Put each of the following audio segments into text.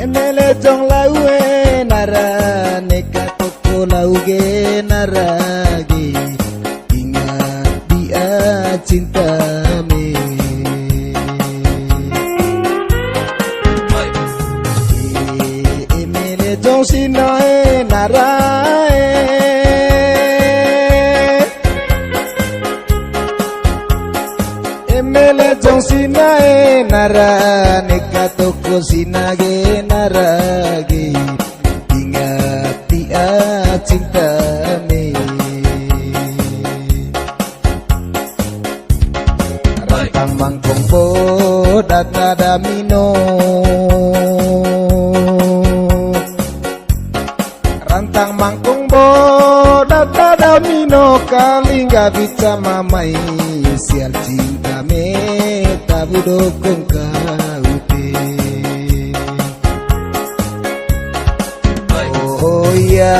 Emele jong laue nara neka toko lauge naragi ingat dia cinta me emele jong sinae narae emele jong sinae nara neka toko sinage naragi ingat dia cinta me rantang mangkong po data damino rantang mangkong po data damino kali nggak bisa mamai sial cinta me tabu dokong kaute oh ya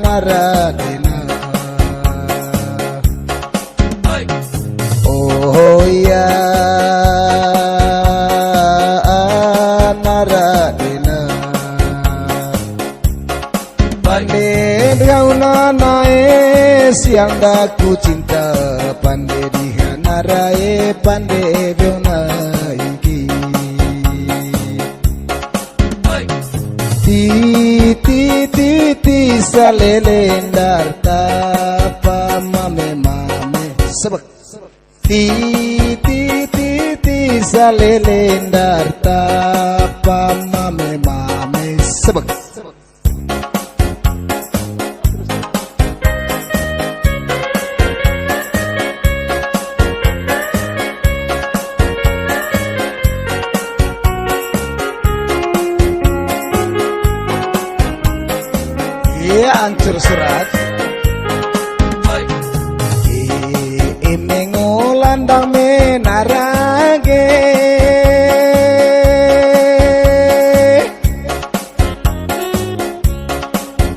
naradena oh ya naradena pandai gauna nae siang daku cinta pandai dihanarae pandai beuna ti salelendar tapa mame mame sebek ti salelendar tapa mame mame sebek ancur surat emengo landang menarage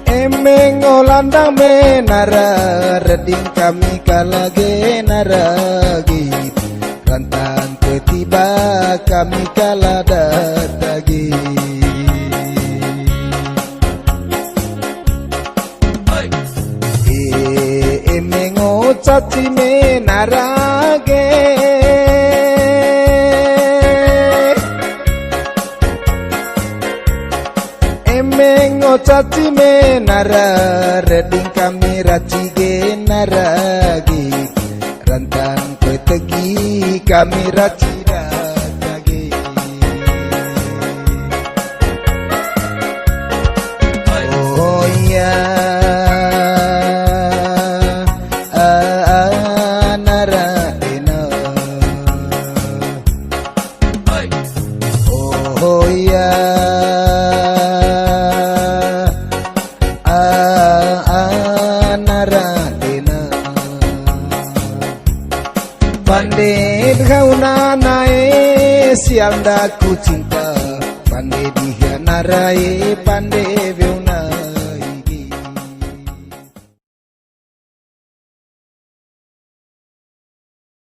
emengo landang menara reding kami kalage naragi rantang ketiba kami kalada dagi caci menarage emengo caci menara reding kami racige naragi rantang petegi kami racida dagi oh ya oh ya naradena pandai gauna nae siang daku cinta pandai dihanarae pandai